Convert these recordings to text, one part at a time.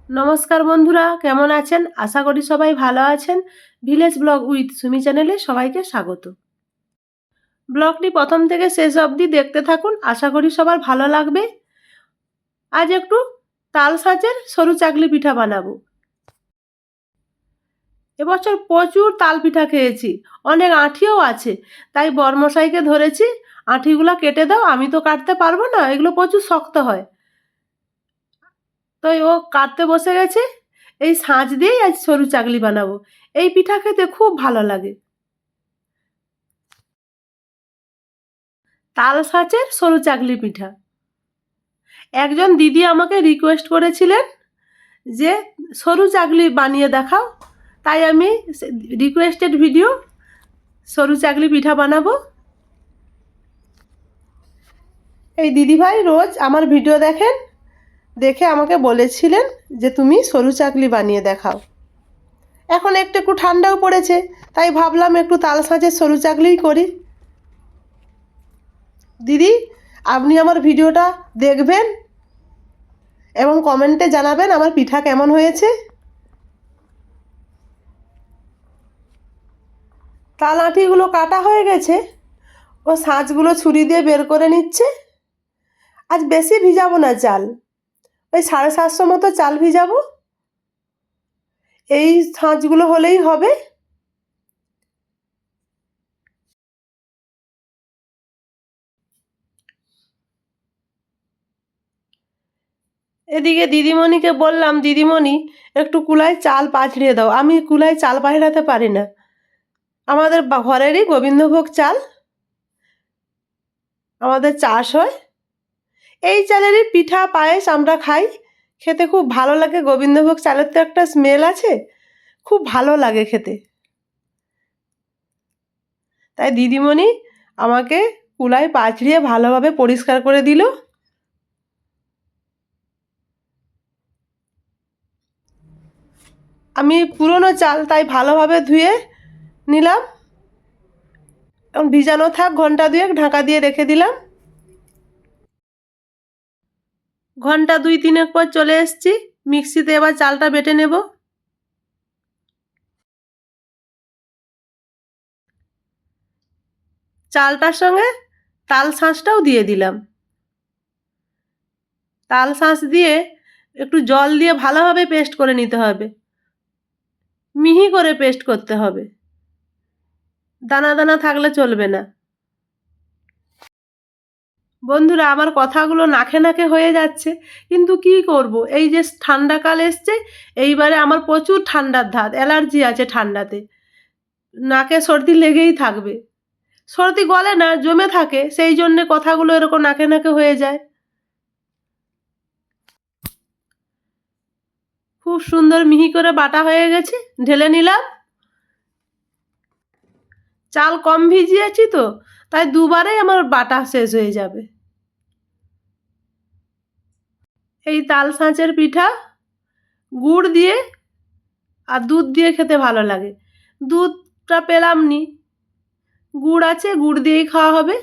নমস্কার বন্ধুরা, কেমন আছেন? আশা করি সবাই ভালো আছেন। ভিলেজ ব্লগ উইথ সুমি চ্যানেলে সবাইকে স্বাগত। ব্লগটি প্রথম থেকে শেষ অবধি দেখতে থাকুন, আশা করি সবার ভালো লাগবে। আজ একটু তাল সাঁচের সরু চাকলি পিঠা বানাবো। এবছর প্রচুর তাল পিঠা খেয়েছি, অনেক আঁঠিও আছে, তাই বরমশাইকে ধরেছি আঁঠিগুলো কেটে দাও। আমি তো কাটতে পারবো না, এগুলো প্রচুর শক্ত হয়। তাই ও কাটতে বসে গেছে। এই সাঁচ দিয়েই আজ সরু চাকলি বানাবো। এই পিঠা খেতে খুব ভালো লাগে। তাল সাঁচের সরু চাকলি পিঠা। একজন দিদি আমাকে রিকোয়েস্ট করেছিলেন যে সরু চাকলি বানিয়ে দেখাও, তাই আমি রিকোয়েস্টেড ভিডিও সরু চাকলি পিঠা বানাবো। এই দিদিভাই রোজ আমার ভিডিও দেখেন, দেখে আমাকে বলেছিলেন যে তুমি সরু চাকলি বানিয়ে দেখাও। এখন একটু ঠান্ডাও পড়েছে, তাই ভাবলাম একটু তাল সাঁচের সরু চাকলিই করি। দিদি, আপনি আমার ভিডিওটা দেখবেন এবং কমেন্টে জানাবেন আমার পিঠা কেমন হয়েছে। তাল আঁঠিগুলো কাটা হয়ে গেছে, ও সাঁচগুলো ছুরি দিয়ে বের করে নিচ্ছে। আজ বেশি ভিজাবো না চাল, ওই 750 মতো চাল ভিজাবো। এই সাঁচগুলো হলেই হবে। এদিকে দিদিমণিকে বললাম, দিদিমণি একটু কুলায় চাল পাছড়িয়ে দাও। আমি কুলায় চাল পাছড়াতে পারি না, আমাদের ঘরেরই গোবিন্দভোগ চাল আমাদের চাষ হয়। এই চালেরই পিঠা পায়েস আমরা খাই, খেতে খুব ভালো লাগে। গোবিন্দভোগ চালের তো একটা স্মেল আছে, খুব ভালো লাগে খেতে। তাই দিদিমণি আমাকে কুলায় পাছড়িয়ে ভালোভাবে পরিষ্কার করে দিল। আমি পুরনো চাল, তাই ভালোভাবে ধুয়ে নিলাম। এখন ভিজানো থাক, ঘন্টা দুয়েক ঢাকা দিয়ে রেখে দিলাম। ঘন্টা 2-3 পর চলে এসেছি। মিক্সিতে এবার চালটা বেটে নেব। চালটার সঙ্গে তাল শাঁসটাও দিয়ে দিলাম। তাল শাঁস দিয়ে একটু জল দিয়ে ভালোভাবে পেস্ট করে নিতে হবে, মিহি করে পেস্ট করতে হবে, দানা দানা থাকলে চলবে না। বন্ধুরা, আমার কথাগুলো নাকে নাকে হয়ে যাচ্ছে, কিন্তু কি করব, এই যে ঠান্ডাকাল এসছে, এইবারে আমার প্রচুর ঠান্ডার ধাত, অ্যালার্জি আছে ঠান্ডাতে। নাকে সর্দি লেগেই থাকবে, সর্দি গলে না, জমে থাকে, সেই জন্যে কথাগুলো এরকম নাকে নাকে হয়ে যায়। খুব সুন্দর মিহি করে বাটা হয়ে গেছে, ঢেলে নিলাম। চাল কম ভিজিয়েছি তো, তাই দুবারেই আমার বাটা শেষ হয়ে যাবে। এই তাল সাঁচের পিঠা গুড় দিয়ে আর দুধ দিয়ে খেতে ভালো লাগে। দুধটা পেলাম নি, গুড় আছে, গুড় দিয়েই খাওয়া হবে।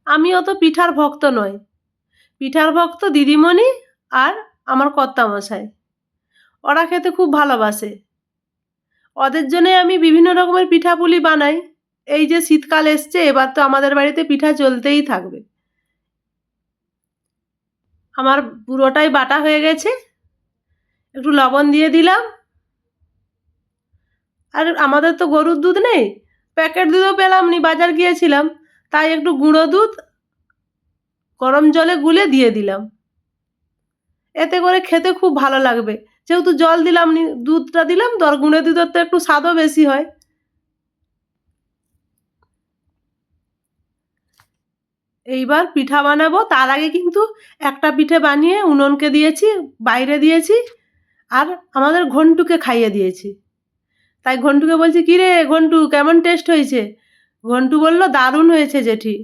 আমি অত পিঠার ভক্ত নই, পিঠার ভক্ত দিদিমণি আর আমার কর্তামশাই, ওরা খেতে খুব ভালোবাসে। ওদের জন্যে আমি বিভিন্ন রকমের পিঠাপুলি বানাই। এই যে শীতকাল এসছে, এবার তো আমাদের বাড়িতে পিঠা চলতেই থাকবে। আমার পুরোটাই বাটা হয়ে গেছে, একটু লবণ দিয়ে দিলাম। আর আমাদের তো গরুর দুধ নেই, প্যাকেট দুধও পেলাম নি, বাজার গিয়েছিলাম, তাই একটু গুঁড়ো দুধ গরম জলে গুলে দিয়ে দিলাম। এতে করে খেতে খুব ভালো লাগবে, যেহেতু জল দিলাম নি, দুধটা দিলাম তো, আর গুঁড়ো দুধের তো একটু স্বাদও বেশি হয়। এইবার পিঠা বানাবো, তার আগে কিন্তু একটা পিঠে বানিয়ে উনুনকে দিয়েছি, বাইরে দিয়েছি, আর আমাদের ঘন্টুকে খাইয়ে দিয়েছি। তাই ঘন্টুকে বলছি, কী রে ঘন্টু, কেমন টেস্ট হয়েছে? ঘন্টু বলল, দারুণ হয়েছে জেঠি।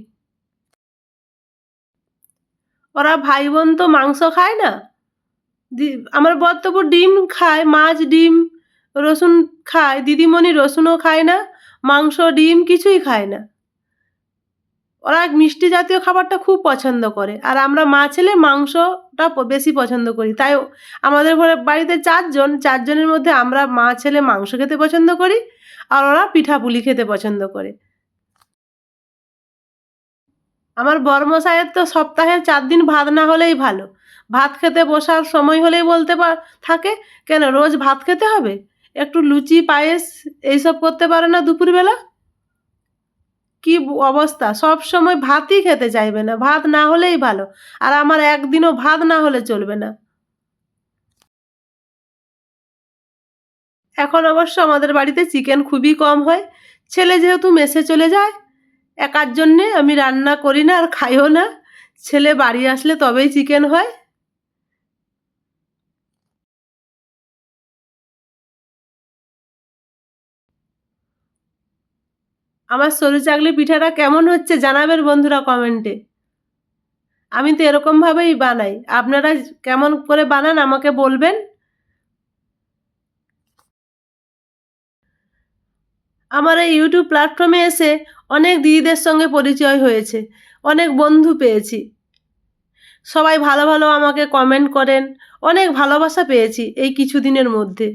ওরা ভাই বোন তো মাংস খায় না, আমার বর তবু ডিম খায়, মাছ ডিম রসুন খায়, দিদিমণি রসুনও খায় না, মাংস ডিম কিছুই খায় না। ওরা মিষ্টি জাতীয় খাবারটা খুব পছন্দ করে, আর আমরা মা ছেলে মাংসটা বেশি পছন্দ করি। তাই আমাদের ঘরে বাড়িতে 4 জন, 4 জনের মধ্যে আমরা মা ছেলে মাংস খেতে পছন্দ করি, আর ওরা পিঠাপুলি খেতে পছন্দ করে। আমার বরমশাইয়ের তো সপ্তাহে 4 দিন ভাত না হলেই ভালো। ভাত খেতে বসার সময় হলেই বলতে থাকে, কেন রোজ ভাত খেতে হবে? একটু লুচি, পায়েস এইসব করতে পারে না দুপুরবেলা? কি অবস্থা, সবসময় ভাতই খেতে চাইবে না, ভাত না হলেই ভালো। আর আমার একদিনও ভাত না হলে চলবে না। এখন অবশ্য আমাদের বাড়িতে চিকেন খুবই কম হয়। ছেলে যেহেতু মেসে চলে যায়, একার জন্যে আমি রান্না করি না আর খাইও না। ছেলে বাড়ি আসলে তবেই চিকেন হয়। আমার সরু চাকলি পিঠাটা কেমন হচ্ছে জানাবেন বন্ধুরা কমেন্টে। আমি তো এরকমভাবেই বানাই। আপনারা কেমন করে বানান আমাকে বলবেন। আমার এই ইউটিউব প্ল্যাটফর্মে এসে অনেক দিদিদের সঙ্গে পরিচয় হয়েছে, অনেক বন্ধু পেয়েছি। সবাই ভালো ভালো আমাকে কমেন্ট করেন, অনেক ভালোবাসা পেয়েছি এই কিছুদিনের মধ্যে।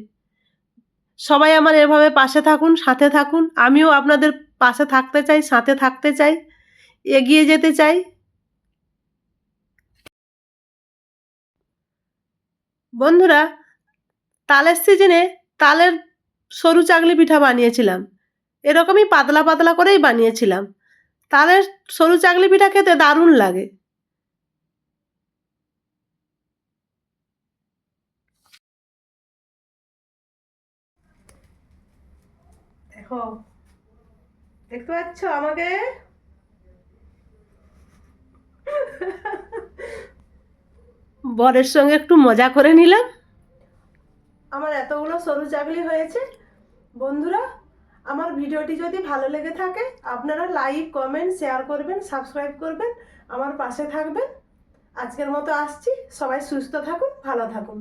সবাই আমার এভাবে পাশে থাকুন, সাথে থাকুন। আমিও আপনাদের পাশে থাকতে চাই, সাথে থাকতে চাই, এগিয়ে যেতে চাই। বন্ধুরা, তালের সিজনে তালের সরু চাকলি পিঠা বানিয়েছিলাম। এরকমই পাতলা পাতলা করেই বানিয়েছিলাম। তালের সরু চাকলি পিঠা খেতে দারুণ লাগে। দেখো, দেখতে পাচ্ছ আমাকে? বরের সঙ্গে একটু মজা করে নিলাম। আমার এতগুলো সরু চাকলি হয়েছে। বন্ধুরা, আমার ভিডিওটি যদি ভালো লেগে থাকে আপনারা লাইক, কমেন্ট, শেয়ার করবেন, সাবস্ক্রাইব করবেন, আমার পাশে থাকবেন। আজকের মতো আসছি। সবাই সুস্থ থাকুন, ভালো থাকুন।